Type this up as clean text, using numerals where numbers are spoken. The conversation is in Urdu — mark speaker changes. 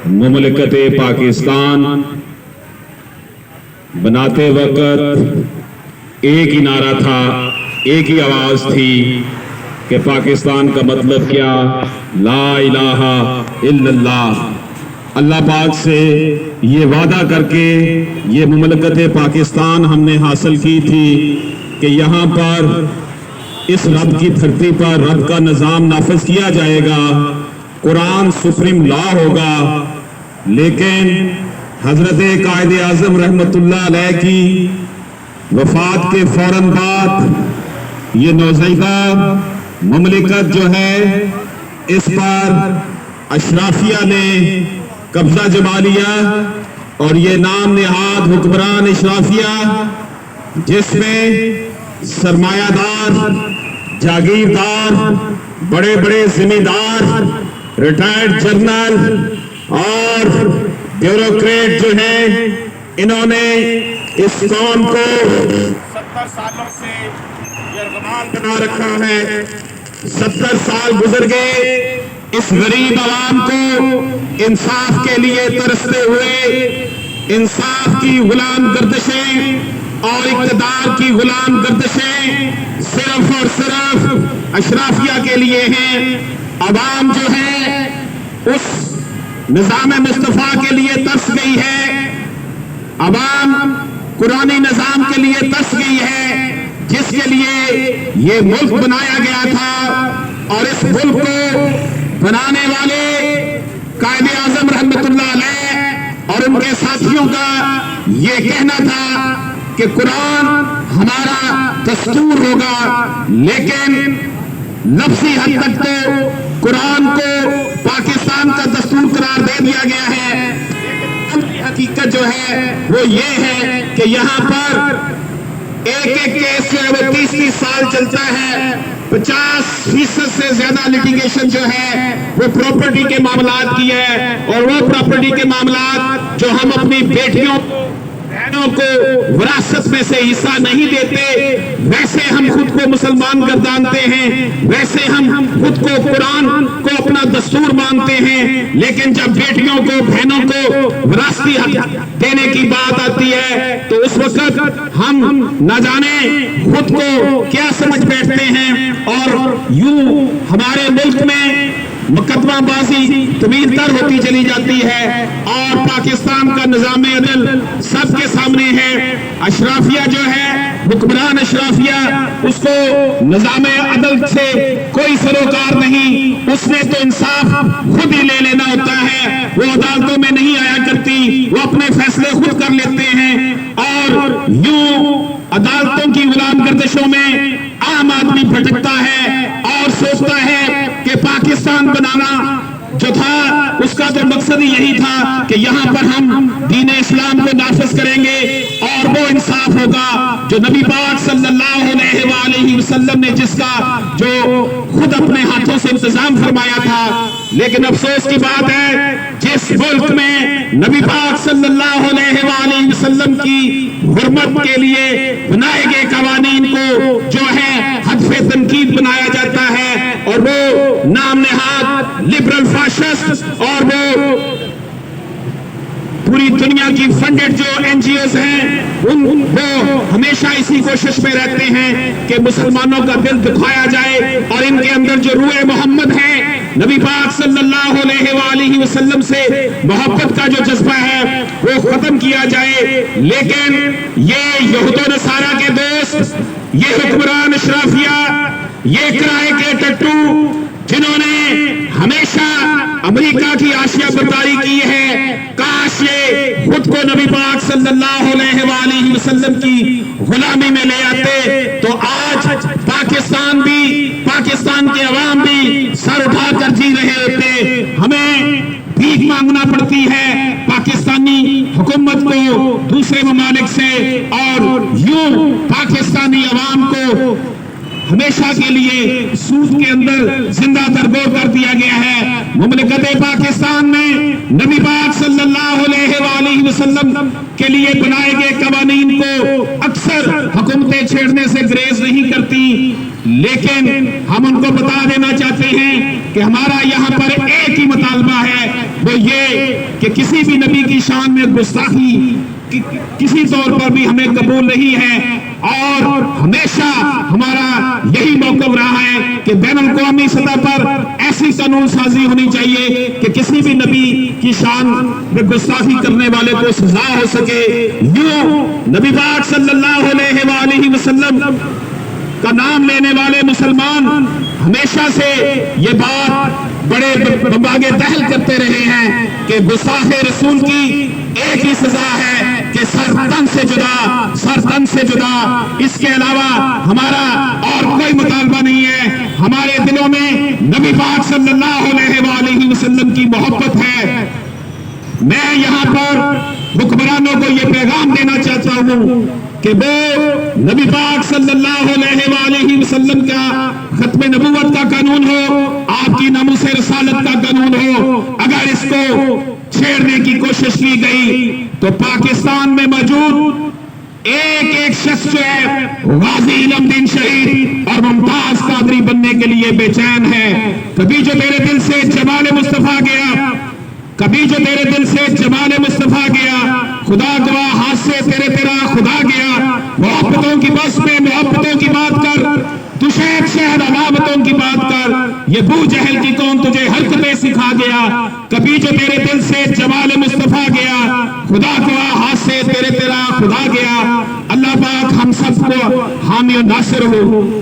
Speaker 1: مملکت پاکستان بناتے وقت ایک ہی نعرہ تھا، ایک ہی آواز تھی کہ پاکستان کا مطلب کیا؟ لا الہ الا اللہ۔ اللہ پاک سے یہ وعدہ کر کے یہ مملکت پاکستان ہم نے حاصل کی تھی کہ یہاں پر اس رب کی دھرتی پر رب کا نظام نافذ کیا جائے گا، قرآن سپریم لا ہوگا۔ لیکن حضرت قائد اعظم رحمۃ اللہ علیہ کی وفات کے فوراً بعد یہ نوزائیدہ مملکت جو ہے اس پر اشرافیہ نے قبضہ جما لیا، اور یہ نام نہاد حکمران اشرافیہ جس میں سرمایہ دار، جاگیردار، بڑے بڑے ذمہ دار، ریٹائرڈ جنرل اور بیوروکریٹ جو ہیں، انہوں نے اس قوم کو 70 سالوں سے یرغمال بنا رکھا ہے۔ 70 سال گزر گئے، اس غریب عوام کو انصاف کے لیے ترستے ہوئے انصاف کی غلام گردشیں اور اقتدار کی غلام گردشیں صرف اور صرف اشرافیہ کے لیے ہیں۔ عوام جو ہے اس نظام مصطفیٰ کے لیے ترس گئی ہے، عوام قرآنی نظام کے لیے ترس گئی ہے جس کے لیے یہ ملک بنایا گیا تھا۔ اور اس ملک کو بنانے والے قائد اعظم رحمۃ اللہ علیہ اور ان کے ساتھیوں کا یہ کہنا تھا کہ قرآن ہمارا دستور ہوگا، لیکن لفظی حد تک تو قرآن کو پاکستان کا دستور قرار دے دیا گیا ہے۔ حقیقت جو ہے وہ یہ ہے کہ یہاں پر ایک کیس جو ہے وہ 30 سال چلتا ہے، 50% سے زیادہ لیٹیگیشن جو ہے وہ پراپرٹی کے معاملات کی ہے، اور وہ پراپرٹی کے معاملات جو ہم اپنی بیٹیوں بہنوں کو وراثت میں سے حصہ نہیں دیتے، ویسے ہم خود کو مسلمان گردانتے ہیں، ویسے ہم خود کو قرآن کو اپنا دستور مانتے ہیں، لیکن جب بیٹیوں کو بہنوں کو وراثتی حق دینے کی بات آتی ہے تو اس وقت ہم نہ جانے خود کو کیا سمجھ بیٹھتے ہیں، اور یوں ہمارے ملک میں مقدمہ بازی طویل تر ہوتی چلی جاتی ہے، اور پاکستان کا نظام عدل سب کے سامنے ہے۔ اشرافیہ جو ہے، حکمران اشرافیہ، اس کو نظام عدل سے کوئی سروکار نہیں، اس نے تو انصاف خود ہی لے لینا ہوتا ہے، وہ عدالتوں میں نہیں آیا کرتی، وہ اپنے فیصلے خود کر لیتے ہیں، اور یوں عدالتوں کی غلام گردشوں میں عام آدمی بھٹکتا ہے اور سوچتا ہے کہ پاکستان بنانا جو تھا اس کا تو مقصد ہی یہی تھا کہ یہاں پر ہم دین اسلام کو نافذ کریں گے اور وہ انصاف ہوگا جو نبی پاک صلی اللہ علیہ وآلہ وسلم نے جس کا جو خود اپنے ہاتھوں سے انتظام فرمایا تھا۔ لیکن افسوس کی بات ہے جس ملک میں نبی پاک صلی اللہ علیہ وآلہ وسلم کی حرمت کے لیے بنائے گئے قوانین کو جو ہے ہدف تنقید بنایا جاتا ہے، اور وہ نام نہاد لبرل فاشسٹ اور وہ پوری دنیا کی فنڈڈ جو این جی اوز ہیں وہ ہمیشہ اسی کوشش میں رہتے ہیں کہ مسلمانوں کا دل دکھایا جائے اور ان کے اندر جو روح محمد ہے، نبی پاک صلی اللہ علیہ وآلہ وسلم سے محبت کا جو جذبہ ہے وہ ختم کیا جائے۔ لیکن یہ یہود و نصارہ کے دوست، یہ حکمران اشرافیہ، یہ کرائے کے ٹٹو جنہوں نے ہمیشہ امریکہ کی آشیہ برداری کی ہے، کاش یہ خود کو نبی پاک صلی اللہ علیہ وآلہ وسلم کی غلامی میں لے آتے تو آج پاکستان بھی، پاکستان کے عوام بھی سر اٹھا کر جی رہے ہوتے۔ ہمیں بھیک مانگنا پڑتی ہے پاکستانی حکومت کو دوسرے ممالک سے، اور یوں پاکستانی عوام کو ہمیشہ کے لیے سود کے اندر زندہ درگور کر دیا گیا ہے۔ مملکت پاکستان میں نبی پاک صلی اللہ علیہ وآلہ وسلم کے لیے بنائے گئے قوانین کو اکثر حکومتیں چھیڑنے سے گریز نہیں کرتی، لیکن ہم ان کو بتا دینا چاہتے ہیں کہ ہمارا یہاں پر ایک ہی مطالبہ ہے، وہ یہ
Speaker 2: کسی بھی نبی کی شان میں گستاخی کسی طور پر بھی ہمیں قبول نہیں ہے، اور ہمیشہ ہمارا یہی موقف رہا ہے کہ بین الاقوامی سطح پر ایسی قانون سازی ہونی چاہیے کہ کسی بھی نبی کی شان میں گستاخی کرنے والے کو سزا ہو سکے۔ یوں نبی پاک صلی اللہ علیہ وآلہ وسلم کا نام لینے والے مسلمان ہمیشہ سے یہ بات بڑے بمباگے دہل کرتے رہے ہیں کہ گستاخ رسول کی ایک ہی سزا ہے کہ سر تن سے جدا، سر تن سے جدا، اس کے علاوہ ہمارا اور کوئی مطالبہ نہیں ہے۔ ہمارے دلوں میں نبی پاک صلی اللہ علیہ وآلہ وسلم کی محبت ہے۔ میں یہاں پر حکمرانوں کو یہ پیغام دینا چاہتا ہوں کہ وہ نبی پاک صلی اللہ علیہ وآلہ وسلم کا ختم نبوت کا قانون ہو، آپ کی ناموس رسالت کا قانون ہو، اگر اس کو چھیڑنے کی کوشش کی گئی تو پاکستان میں موجود ایک ایک شخص جو ہے غازی علم دین شہید اور ممتاز قادری بننے کے لیے بے چین ہے۔ کبھی جو میرے دل سے جمال مصطفیٰ گیا، کبھی جو میرے دل سے جمال مصطفیٰ گیا، خدا گواہ ہاتھ سے تیرا خدا گیا، محبتوں کی بس میں محبتوں کی بات کر، تو شہد علامتوں کی بات کر، یہ بو جہل کی کون تجھے حرکتیں سکھا گیا۔ کبھی جو میرے دل سے جمال مصطفیٰ گیا، خدا گواہ ہاتھ سے تیرا خدا گیا۔ اللہ پاک ہم سب کو حامی و ناصر ہو۔